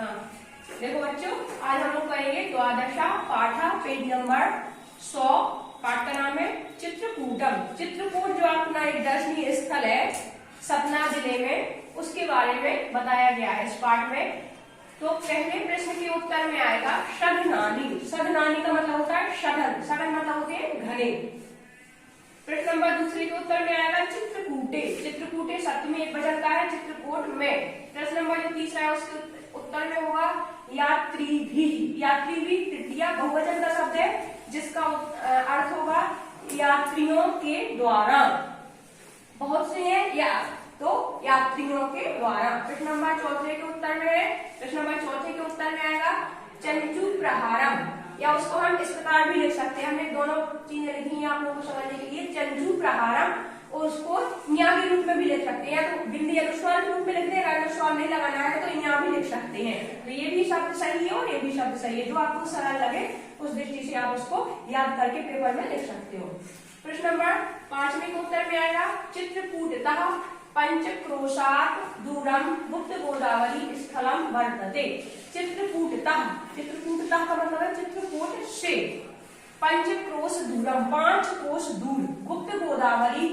हाँ देखो बच्चों, आज हम लोग करेंगे द्वादशा पाठा पेज नंबर 100। पाठ का नाम है चित्रकूटम। चित्रकूट जो अपना एक दर्शनीय स्थल है सतना जिले में, उसके बारे में बताया गया है इस पाठ में। तो पहले प्रश्न के उत्तर में आएगा सघनानी। सघनानी का मतलब होता है सघन, सघन मतलब होते हैं घने। प्रश्न नंबर दूसरे के उत्तर में आएगा चित्रकूटे। चित्रकूटे सप्तमी एक वचन का है, चित्रकूट में। प्रश्न नंबर जो तीसरा है उसके उत्तर में होगा यात्री भी। यात्री भी तृतीया बहुवचन का शब्द है जिसका अर्थ होगा यात्रियों के द्वारा। बहुत से हैं या तो यात्रियों के द्वारा। प्रश्न नंबर चौथे के उत्तर में है, प्रश्न नंबर चौथे के उत्तर में आएगा चंचू प्रहारम, या उसको हम इस प्रकार भी लिख सकते हैं। हमने दोनों चीजें लिखी हैं आप लोगों को समझने के लिए। चंचू प्रहारम और उसको न्या के रूप में भी लिख सकते हैं, तो बिंदी अनुस्वार के रूप में लिख दें। अगर अनुस्वार नहीं लगाना है तो न्या भी लिख सकते हैं। तो ये भी शब्द सही है और ये भी शब्द सही है, जो आपको सरल लगे उस दृष्टि से आप उसको याद करके पेपर में लिख सकते हो। प्रश्न नंबर पांचवें के उत्तर में आएगा चित्रकूटतः पंचक्रोशात् दूरम गुप्त गोदावरी स्थलम वर्तते। चित्रकूटतः, चित्रकूटतः का मतलब है चित्रकूट से, पंचक्रोश दूरम 5 कोश दूर, गुप्त गोदावरी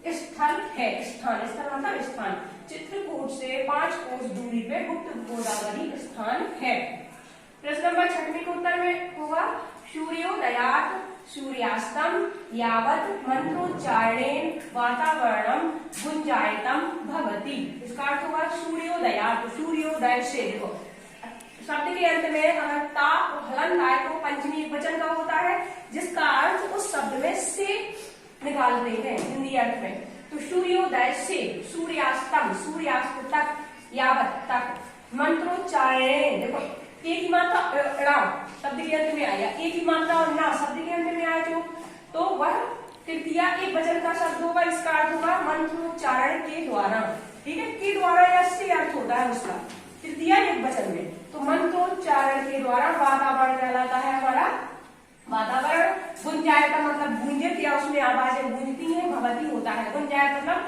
स्थल है। स्थान, स्थल मतलब स्थान। चित्रकूट से 5 कोश दूरी पे गुप्त गोदावरी स्थान है। प्रश्न नंबर छठवीं के उत्तर में होगा सूर्योदयात् सूर्यास्तम यावत् मंत्रोच्चारणेन वातावरणम गुंजायतम भवति। इसका अर्थ होगा सूर्योदयात्, सूर्योदय से। देखो शब्द के अंत में अगर ता और हलन आए तो पंचमी एक वचन का होता है जिसका अर्थ उस शब्द में से निकालते हैं हिंदी अर्थ में। तो सूर्योदय से सूर्यास्तम, सूर्यास्त तक, यावत तक, मंत्रोच्चारण। देखो एक ही मात्रा शब्द के अंत में आया, एक ही मात्रा और ना शब्द के अंत में आया जो, तो वह तृतीया एक वचन का शब्द होगा। इसका अर्थ होगा मंत्रोच्चारण के द्वारा। ठीक है, के द्वारा या से अर्थ होता है उसका तृतीया एक वचन में। तो मंत्रोच्चारण के द्वारा वातावरण कहलाता है हमारा वातावरण। गुंजायत का मतलब गूंजित या उसमें आवाजें गूंजती हैं, भवती होता है। गुंजायत मतलब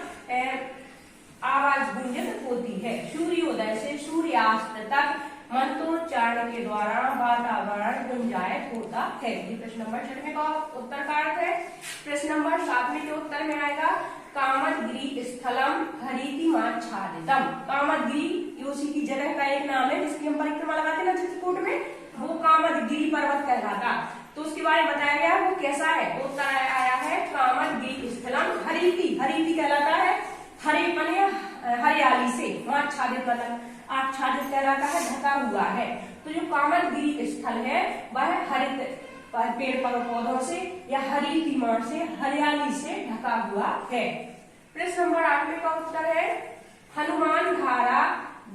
आवाज गूंजित होती है। सूर्योदय से सूर्यास्त तक मंत्रोच्चारण के द्वारा वातावरण गुंजायत होता है। ये प्रश्न नंबर 6 का उत्तर का अर्थ है। प्रश्न नंबर 7 के उत्तर में आएगा कामदगिरि स्थलम हरितिमाच्छादितम। कामदगिरि उसी की जगह का एक नाम है जिसकी हम परिक्रमा लगाते हैं ना चित्रकूट में, वो कामदगिरि पर्वत कहलाता। तो उसके बारे में बताया गया वो कैसा है। उत्तर आया है कामदगिरि स्थलम हरिति, हरिति कहलाता है हरे पने हरियाली से, वहां आच्छादित मतलब आच्छादित कहलाता है ढका हुआ है। तो जो कामदगिरि स्थल है वह हरित पेड़ पौधों से या हरितिमा से, हरियाली से ढका हुआ है। प्रश्न नंबर 8 का उत्तर है हनुमान धारा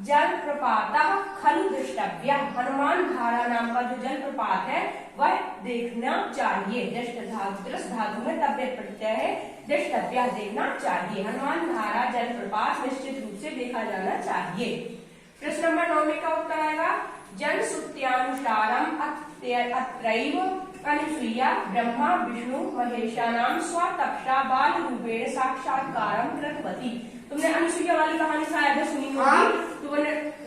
जलप्रपात खलु दृष्टव्य। हनुमान धारा नाम का जो जलप्रपात है वह देखना चाहिए। दृष्ट धातु में तव्य प्रत्यय है, दृष्टव्य देखना चाहिए। हनुमान धारा जलप्रपात निश्चित रूप से देखा जाना चाहिए। प्रश्न नंबर 9 का उत्तर आएगा जन सुत्यानुसारम अत्रैव अनुसुईया ब्रह्मा विष्णु महेशानाम स्वतपसा बाल रूपेण साक्षात्कारम कृतवती। तुमने अनुसुईया वाली कहानी शायद सुनी होगी। तो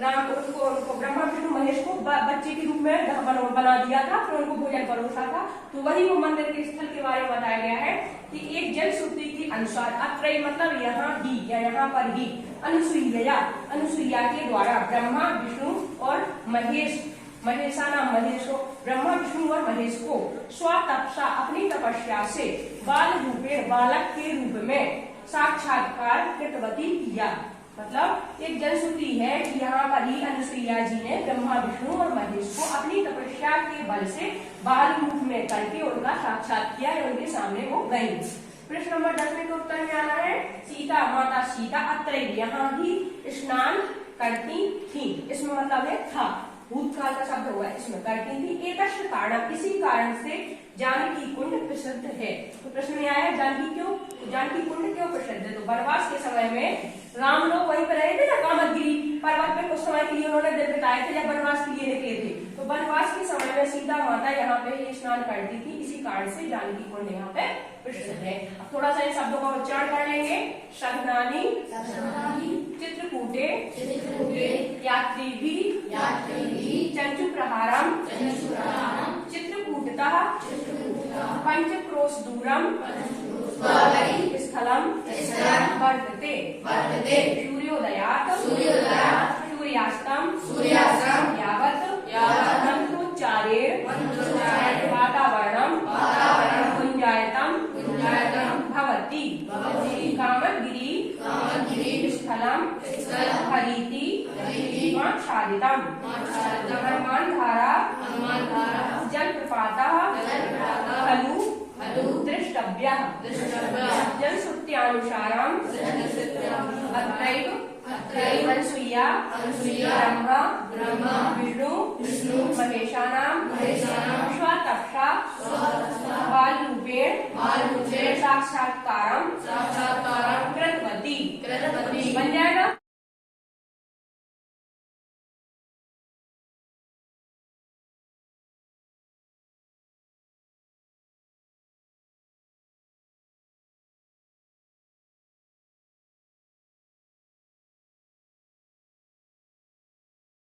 राम उनको ब्रह्मा विष्णु महेश को बच्चे के रूप में बना दिया था, फिर उनको भोजन परोसा था। तो वही वो मंदिर के स्थल के बारे में बताया गया है कि एक जनश्रुति के अनुसार अत्रय मतलब यहाँ ही या यहाँ पर ही, अनुसुईया, अनुसुईया के द्वारा ब्रह्मा विष्णु और महेश, महेशा नाम महेश को, ब्रह्मा विष्णु और महेश को स्वतपसा अपनी तपस्या से बाल रूपे बालक के रूप में साक्षात्कार कृतवती किया। मतलब एक जनश्रुति है कि यहाँ पर ही अनुसुईया जी ने ब्रह्मा विष्णु और महेश को अपनी तपस्या के बल से बाल रूप में करके उनका साक्षात किया, उनके सामने वो गई। प्रश्न नंबर 10 के उत्तर में आना है सीता, माता सीता अत्र यहाँ ही स्नान करती थी। इसमें मतलब है था, भूतकाल का शब्द हुआ इसमें करती थी। एक कारण, इसी कारण से जानकी कुंड प्रसिद्ध है। तो प्रश्न में आया जानकी क्यों, जानकी कुंड क्यों प्रसिद्ध है। तो वनवास के समय में राम लोग वहीं पर रहे थे ना कामदगिरि पर्वत पे, कुछ समय के लिए उन्होंने दिन बिताए थे जब वनवास के लिए निकले थे। तो वनवास के समय में सीता माता यहाँ पे स्नान करती थी, इसी कारण से जानकी कुंड यहाँ पे प्रसिद्ध है। अब थोड़ा सा इन शब्दों का उच्चारण कर लेंगे। सघनानी, चित्रकूटे, यात्री भी, चतुष्कोशदूरं स्थलं वर्तते। सूर्योदयात् सूर्यास्तं यावत् मंत्रोच्चारेण वातावरणं गुंजायतं भवति। कामद्गिरि स्थलं हरीति आच्छादितम्। हनुमानधारा जलप्रपातः खलु द्रष्टव्यः। जनश्रुत्यानुसारम् अत्रैव अनसूया ब्रह्मा विष्णु महेशानां स्वतः बालरूपेण साक्षात्कारं कृतवती।